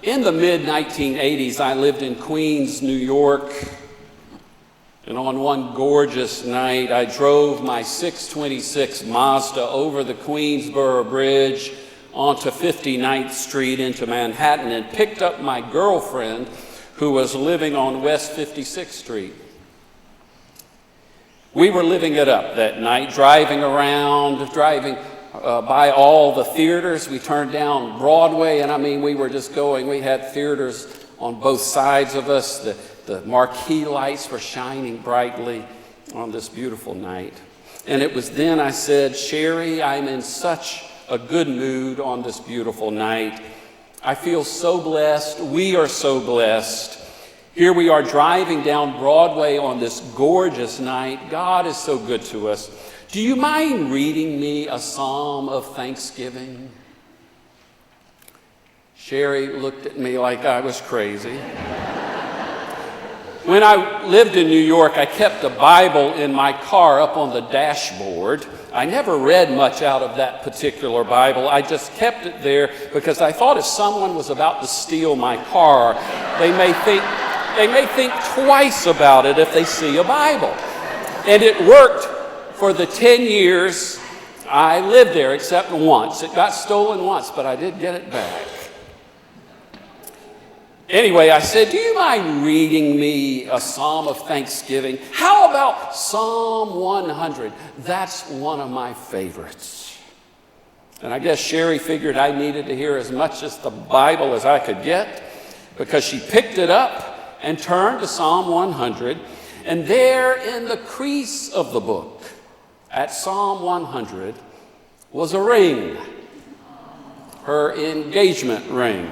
In the mid-1980s, I lived in Queens, New York, and on one gorgeous night, I drove my 626 Mazda over the Queensboro Bridge onto 59th Street into Manhattan and picked up my girlfriend who was living on West 56th Street. We were living it up that night, driving by all the theaters. We turned down Broadway, and we were just going. We had theaters on both sides of us. The marquee lights were shining brightly on this beautiful night. And it was then I said, "Sherry, I'm in such a good mood on this beautiful night. I feel so blessed. We are so blessed. Here we are driving down Broadway on this gorgeous night. God is so good to us. Do you mind reading me a psalm of thanksgiving?" Sherry looked at me like I was crazy. When I lived in New York, I kept a Bible in my car up on the dashboard. I never read much out of that particular Bible. I just kept it there because I thought if someone was about to steal my car, they may think twice about it if they see a Bible. And it worked for the 10 years I lived there, except once. It got stolen once, but I did get it back. Anyway, I said, "Do you mind reading me a psalm of thanksgiving? How about Psalm 100? That's one of my favorites." And I guess Sherry figured I needed to hear as much as the Bible as I could get, because she picked it up and turned to Psalm 100. And there in the crease of the book, at Psalm 100, was a ring, her engagement ring.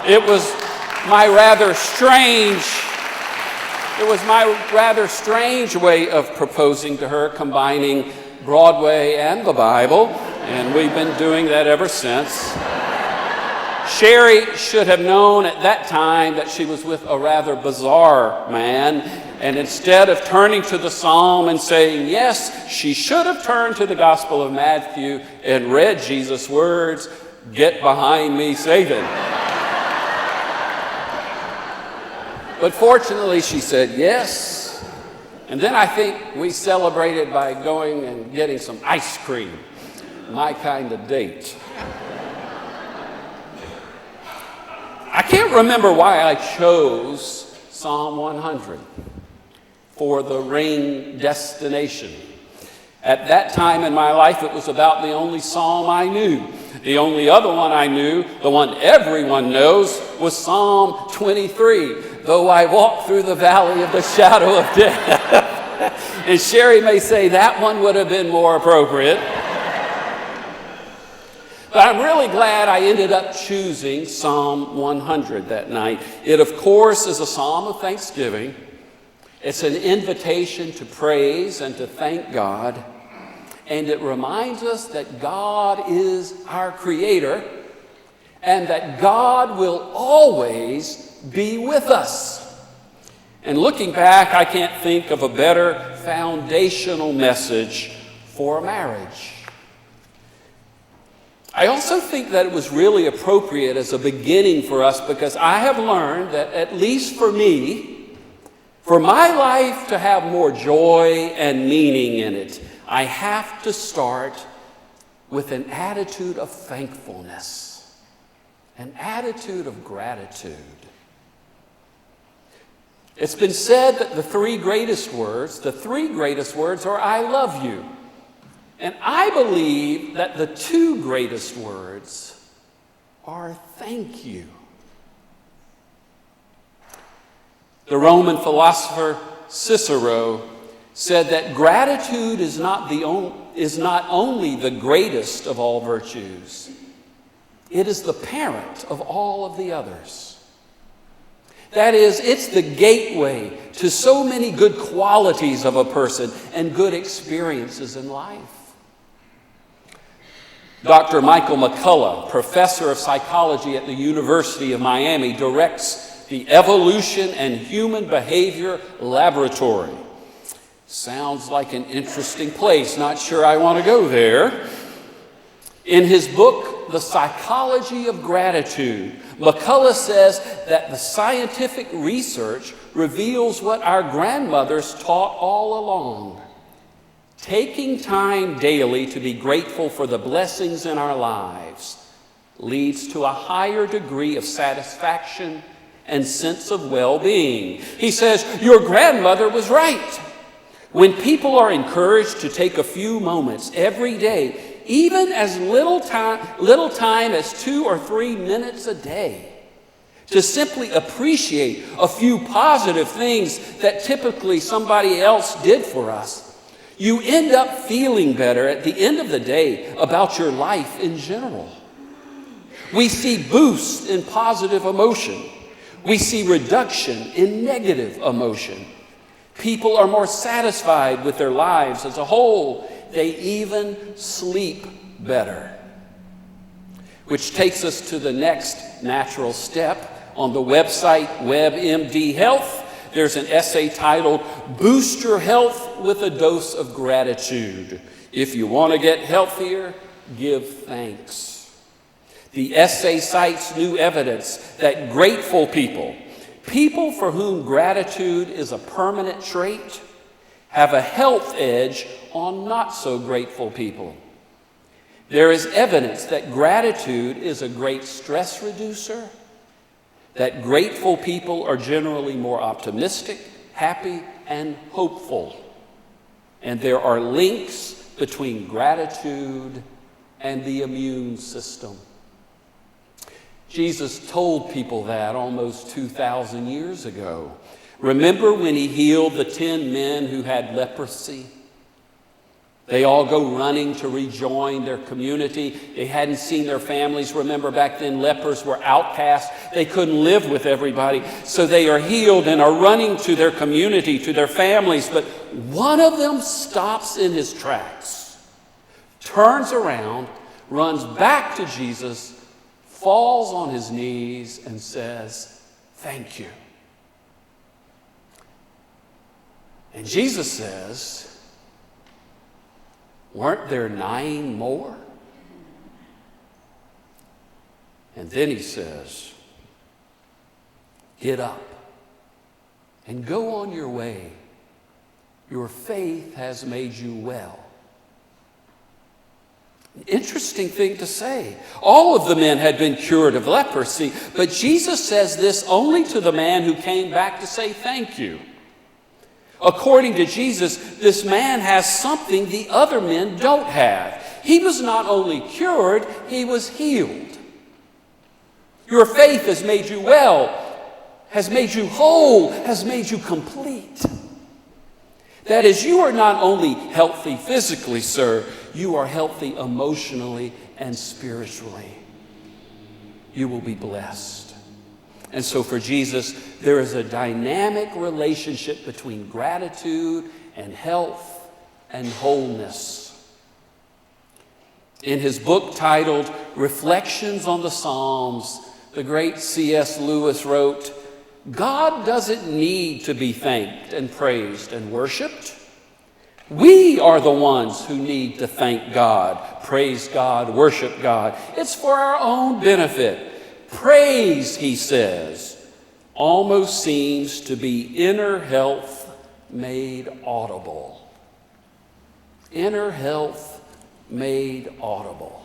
It was my rather strange way of proposing to her, combining Broadway and the Bible, and we've been doing that ever since. Sherry should have known at that time that she was with a rather bizarre man, and instead of turning to the psalm and saying yes, she should have turned to the Gospel of Matthew and read Jesus' words, "Get behind me, Satan." But fortunately, she said yes. And then I think we celebrated by going and getting some ice cream. My kind of date. I can't remember why I chose Psalm 100 for the ring destination. At that time in my life, it was about the only psalm I knew. The only other one I knew, the one everyone knows, was Psalm 23. Though I walk through the valley of the shadow of death. And Sherry may say that one would have been more appropriate. But I'm really glad I ended up choosing Psalm 100 that night. It, of course, is a psalm of thanksgiving. It's an invitation to praise and to thank God. And it reminds us that God is our creator and that God will always be with us. And looking back, I can't think of a better foundational message for a marriage. I also think that it was really appropriate as a beginning for us, because I have learned that, at least for me, for my life to have more joy and meaning in it, I have to start with an attitude of thankfulness, an attitude of gratitude. It's been said that the three greatest words are "I love you." And I believe that the two greatest words are "thank you." The Roman philosopher Cicero said that gratitude is not only the greatest of all virtues, it is the parent of all of the others. That is, it's the gateway to so many good qualities of a person and good experiences in life. Dr. Michael McCullough, professor of psychology at the University of Miami, directs the Evolution and Human Behavior Laboratory. Sounds like an interesting place. Not sure I want to go there. In his book, book, The Psychology of Gratitude, McCullough says that the scientific research reveals what our grandmothers taught all along. Taking time daily to be grateful for the blessings in our lives leads to a higher degree of satisfaction and sense of well-being. He says, your grandmother was right. When people are encouraged to take a few moments every day, even as little time as 2 or 3 minutes a day, to simply appreciate a few positive things that typically somebody else did for us, you end up feeling better at the end of the day about your life in general. We see boosts in positive emotion. We see reduction in negative emotion. People are more satisfied with their lives as a whole. They even sleep better. Which takes us to the next natural step. On the website WebMD Health, there's an essay titled, Boost Your Health with a Dose of Gratitude. If you want to get healthier, give thanks. The essay cites new evidence that grateful people for whom gratitude is a permanent trait, have a health edge on not so grateful people. There is evidence that gratitude is a great stress reducer, that grateful people are generally more optimistic, happy, and hopeful. And there are links between gratitude and the immune system. Jesus told people that almost 2,000 years ago. Remember when he healed the 10 men who had leprosy? They all go running to rejoin their community. They hadn't seen their families. Remember, back then lepers were outcasts. They couldn't live with everybody. So they are healed and are running to their community, to their families. But one of them stops in his tracks, turns around, runs back to Jesus, falls on his knees and says, "Thank you." And Jesus says, "Weren't there 9 more?" And then he says, "Get up and go on your way. Your faith has made you well." An interesting thing to say. All of the men had been cured of leprosy, but Jesus says this only to the man who came back to say thank you. According to Jesus, this man has something the other men don't have. He was not only cured, he was healed. Your faith has made you well, has made you whole, has made you complete. That is, you are not only healthy physically, sir, you are healthy emotionally and spiritually. You will be blessed. And so for Jesus, there is a dynamic relationship between gratitude and health and wholeness. In his book titled Reflections on the Psalms, the great C.S. Lewis wrote, "God doesn't need to be thanked and praised and worshiped. We are the ones who need to thank God, praise God, worship God. It's for our own benefit. Praise," he says, "almost seems to be inner health made audible." Inner health made audible.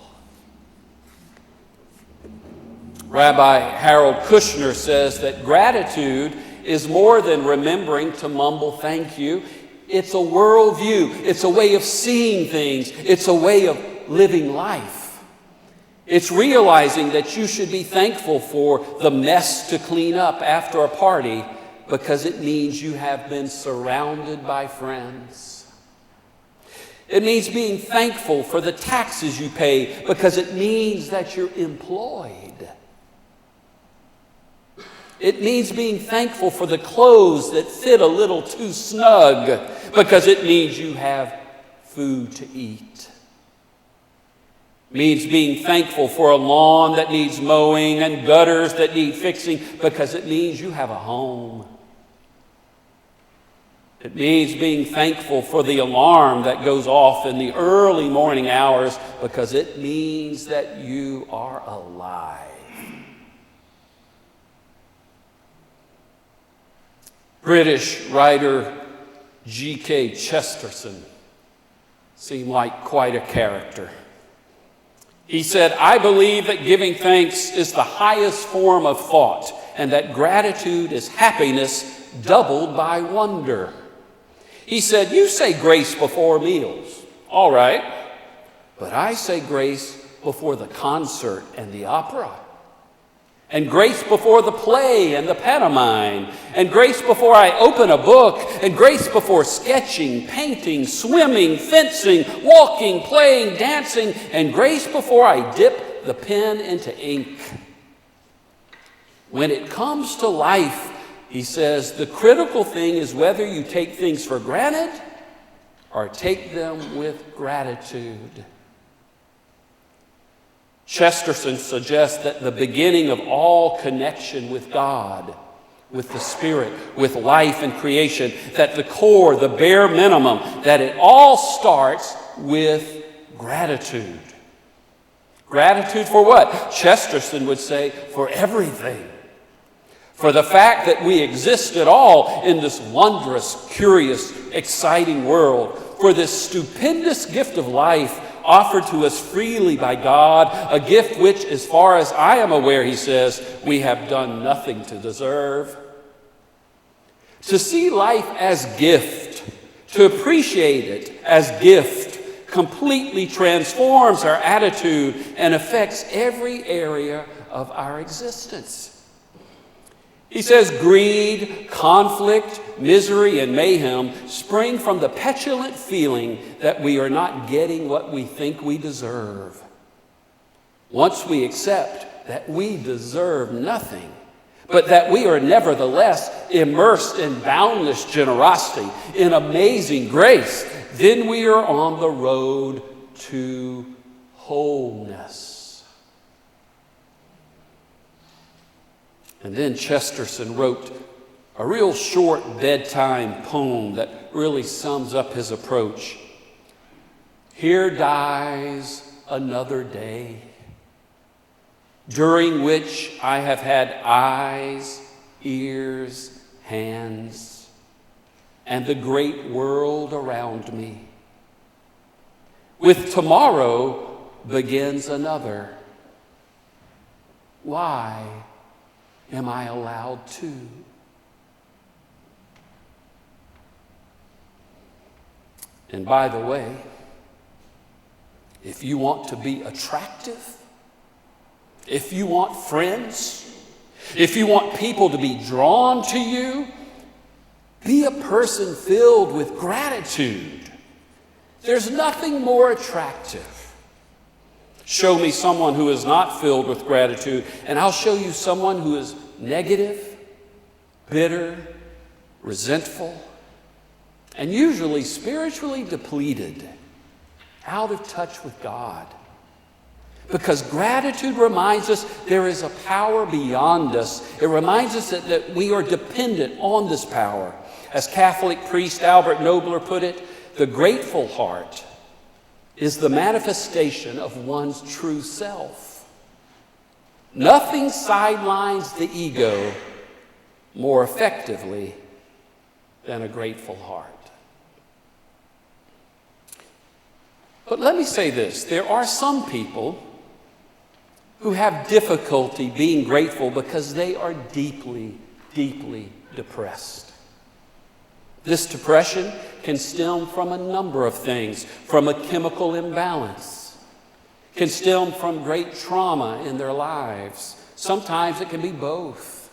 Rabbi Harold Kushner says that gratitude is more than remembering to mumble thank you. It's a worldview. It's a way of seeing things. It's a way of living life. It's realizing that you should be thankful for the mess to clean up after a party because it means you have been surrounded by friends. It means being thankful for the taxes you pay because it means that you're employed. It means being thankful for the clothes that fit a little too snug because it means you have food to eat. It means being thankful for a lawn that needs mowing and gutters that need fixing because it means you have a home. It means being thankful for the alarm that goes off in the early morning hours, because it means that you are alive. British writer G.K. Chesterton seemed like quite a character. He said, "I believe that giving thanks is the highest form of thought, and that gratitude is happiness doubled by wonder." He said, "You say grace before meals. All right. But I say grace before the concert and the opera, and grace before the play and the pantomime, and grace before I open a book, and grace before sketching, painting, swimming, fencing, walking, playing, dancing, and grace before I dip the pen into ink." When it comes to life, he says, the critical thing is whether you take things for granted or take them with gratitude. Chesterton suggests that the beginning of all connection with God, with the Spirit, with life and creation, that the core, the bare minimum, that it all starts with gratitude. Gratitude for what? Chesterton would say, for everything. For the fact that we exist at all in this wondrous, curious, exciting world. For this stupendous gift of life offered to us freely by God, a gift which, as far as I am aware, he says, we have done nothing to deserve. To see life as gift, to appreciate it as gift, completely transforms our attitude and affects every area of our existence. He says greed, conflict, misery, and mayhem spring from the petulant feeling that we are not getting what we think we deserve. Once we accept that we deserve nothing, but that we are nevertheless immersed in boundless generosity, in amazing grace, then we are on the road to wholeness. And then Chesterton wrote a real short bedtime poem that really sums up his approach. Here dies another day, during which I have had eyes, ears, hands, and the great world around me. With tomorrow begins another. Why am I allowed to? And by the way, if you want to be attractive, if you want friends, if you want people to be drawn to you, be a person filled with gratitude. There's nothing more attractive. Show me someone who is not filled with gratitude, and I'll show you someone who is negative, bitter, resentful, and usually spiritually depleted, out of touch with God. Because gratitude reminds us there is a power beyond us. It reminds us that we are dependent on this power. As Catholic priest Albert Nobler put it, the grateful heart is the manifestation of one's true self. Nothing sidelines the ego more effectively than a grateful heart. But let me say this, there are some people who have difficulty being grateful because they are deeply, deeply depressed. This depression can stem from a number of things, from a chemical imbalance, can stem from great trauma in their lives. Sometimes it can be both.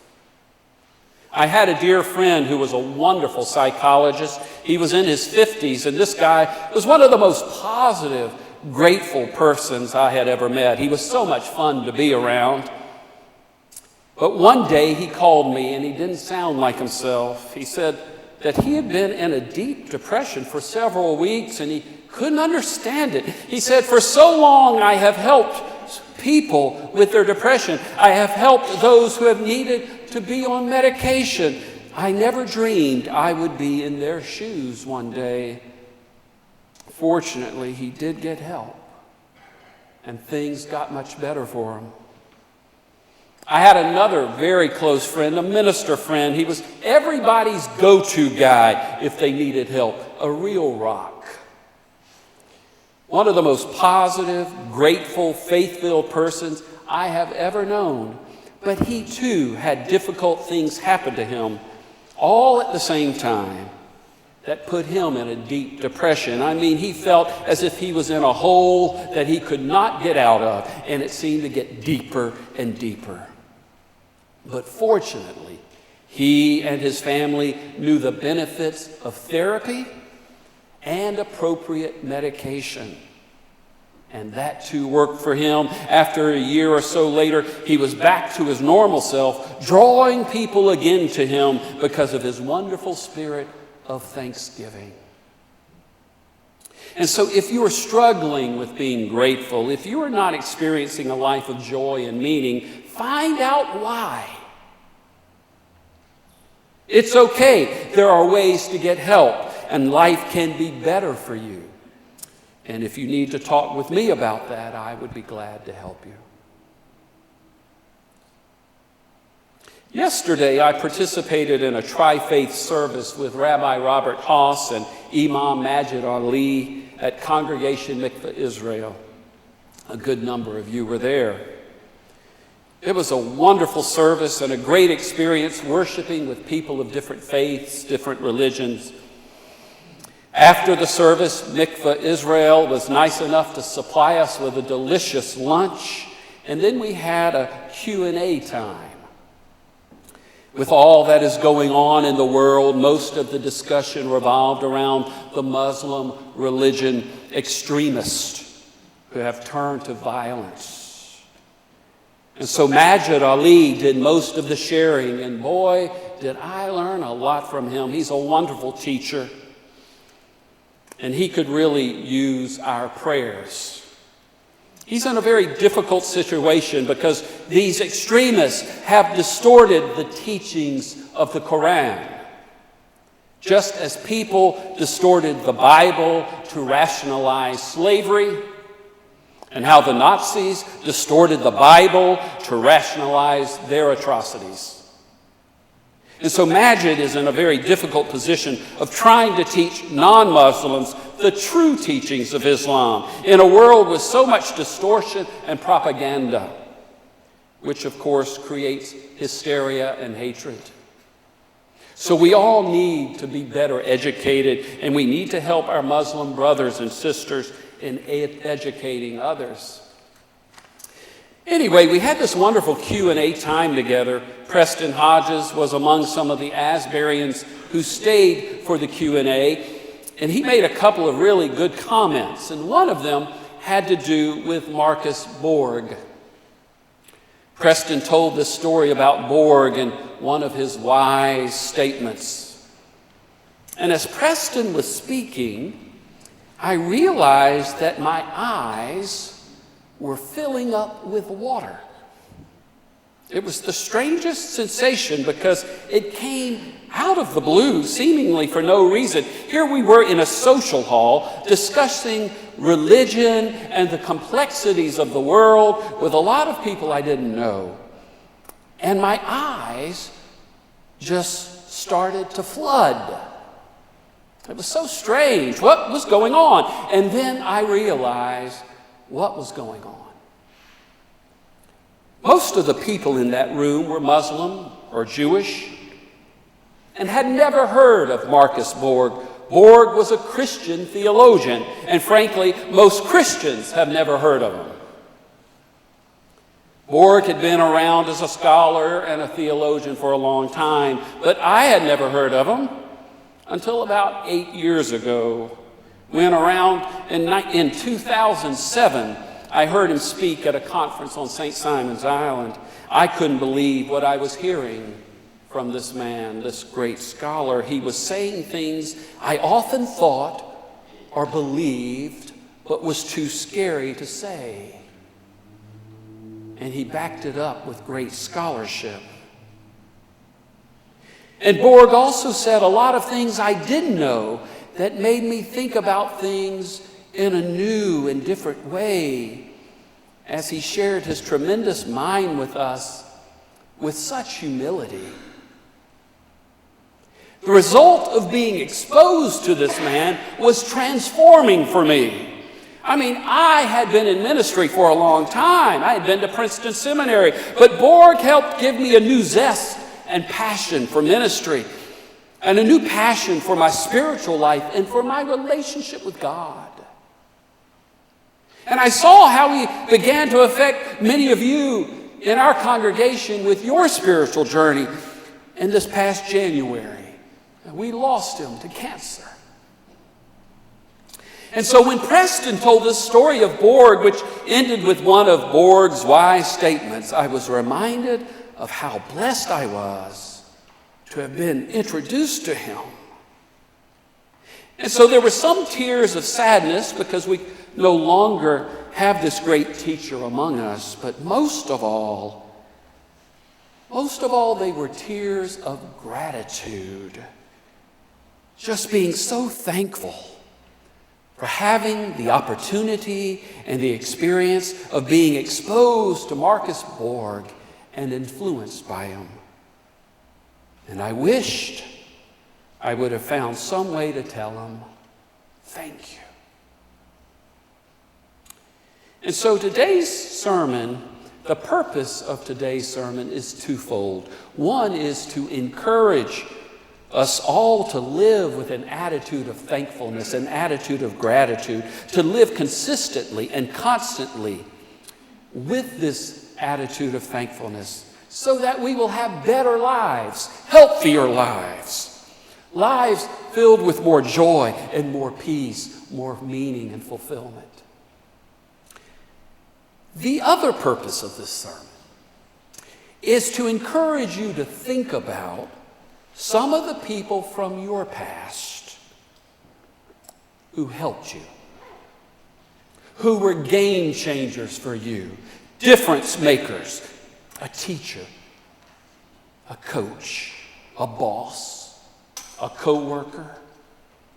I had a dear friend who was a wonderful psychologist. He was in his 50s, and this guy was one of the most positive, grateful persons I had ever met. He was so much fun to be around. But one day he called me, and he didn't sound like himself. He said that he had been in a deep depression for several weeks, and he couldn't understand it. He said, for so long I have helped people with their depression. I have helped those who have needed to be on medication. I never dreamed I would be in their shoes one day. Fortunately, he did get help, and things got much better for him. I had another very close friend, a minister friend. He was everybody's go-to guy if they needed help, a real rock. One of the most positive, grateful, faith-filled persons I have ever known. But he too had difficult things happen to him all at the same time that put him in a deep depression. I mean, he felt as if he was in a hole that he could not get out of, and it seemed to get deeper and deeper. But fortunately, he and his family knew the benefits of therapy and appropriate medication. And that too worked for him. After a year or so later, he was back to his normal self, drawing people again to him because of his wonderful spirit of thanksgiving. And so if you are struggling with being grateful, if you are not experiencing a life of joy and meaning, find out why. It's okay. There are ways to get help, and life can be better for you. And if you need to talk with me about that, I would be glad to help you. Yesterday, I participated in a tri-faith service with Rabbi Robert Haas and Imam Majid Ali at Congregation Mikveh Israel. A good number of you were there. It was a wonderful service and a great experience worshiping with people of different faiths, different religions. After the service, Mikveh Israel was nice enough to supply us with a delicious lunch, and then we had a Q&A time. With all that is going on in the world, most of the discussion revolved around the Muslim religion extremists who have turned to violence. And so Majid Ali did most of the sharing, and boy, did I learn a lot from him. He's a wonderful teacher, and he could really use our prayers. He's in a very difficult situation because these extremists have distorted the teachings of the Quran. Just as people distorted the Bible to rationalize slavery, and how the Nazis distorted the Bible to rationalize their atrocities. And so Majid is in a very difficult position of trying to teach non-Muslims the true teachings of Islam in a world with so much distortion and propaganda, which of course creates hysteria and hatred. So we all need to be better educated, and we need to help our Muslim brothers and sisters in educating others. Anyway, we had this wonderful Q&A time together. Preston Hodges was among some of the Asburyans who stayed for the Q&A, and he made a couple of really good comments, and one of them had to do with Marcus Borg. Preston told this story about Borg in one of his wise statements. And as Preston was speaking, I realized that my eyes were filling up with water. It was the strangest sensation because it came out of the blue, seemingly for no reason. Here we were in a social hall discussing religion and the complexities of the world with a lot of people I didn't know. And my eyes just started to flood. It was so strange. What was going on? And then I realized what was going on. Most of the people in that room were Muslim or Jewish and had never heard of Marcus Borg. Borg was a Christian theologian, and frankly, most Christians have never heard of him. Borg had been around as a scholar and a theologian for a long time, but I had never heard of him until about 8 years ago, when around in 2007, I heard him speak at a conference on St. Simon's Island. I couldn't believe what I was hearing from this man, this great scholar. He was saying things I often thought or believed, but was too scary to say. And he backed it up with great scholarship. And Borg also said a lot of things I didn't know that made me think about things in a new and different way as he shared his tremendous mind with us with such humility. The result of being exposed to this man was transforming for me. I mean, I had been in ministry for a long time. I had been to Princeton Seminary, but Borg helped give me a new zest and passion for ministry, and a new passion for my spiritual life and for my relationship with God. And I saw how he began to affect many of you in our congregation with your spiritual journey. And this past January, we lost him to cancer. And so when Preston told this story of Borg, which ended with one of Borg's wise statements, I was reminded of how blessed I was to have been introduced to him. And so there were some tears of sadness because we no longer have this great teacher among us, but most of all, they were tears of gratitude. Just being so thankful for having the opportunity and the experience of being exposed to Marcus Borg and influenced by him. And I wished I would have found some way to tell him, thank you. And so today's sermon, the purpose of today's sermon is twofold. One is to encourage us all to live with an attitude of thankfulness, an attitude of gratitude, to live consistently and constantly with this attitude of thankfulness so that we will have better lives, healthier lives, lives filled with more joy and more peace, more meaning and fulfillment. The other purpose of this sermon is to encourage you to think about some of the people from your past who helped you, who were game changers for you, difference makers, a teacher, a coach, a boss, a co-worker,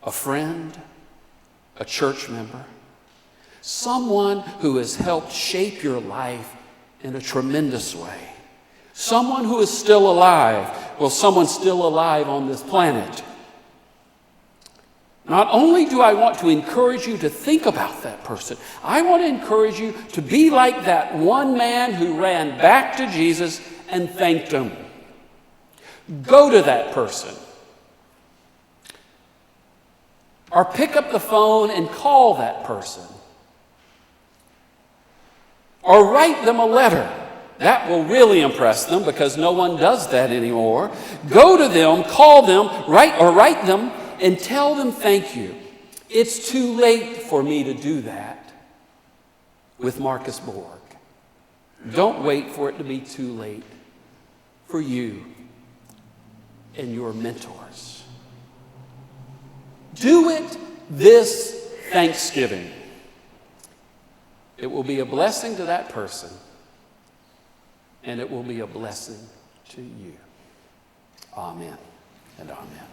a friend, a church member, someone who has helped shape your life in a tremendous way. Someone who is still alive. Well, someone still alive on this planet. Not only do I want to encourage you to think about that person, I want to encourage you to be like that one man who ran back to Jesus and thanked him. Go to that person. Or pick up the phone and call that person. Or write them a letter. That will really impress them because no one does that anymore. Go to them, call them, write them, and tell them thank you. It's too late for me to do that with Marcus Borg. Don't wait for it to be too late for you and your mentors. Do it this Thanksgiving. It will be a blessing to that person, and it will be a blessing to you. Amen and amen.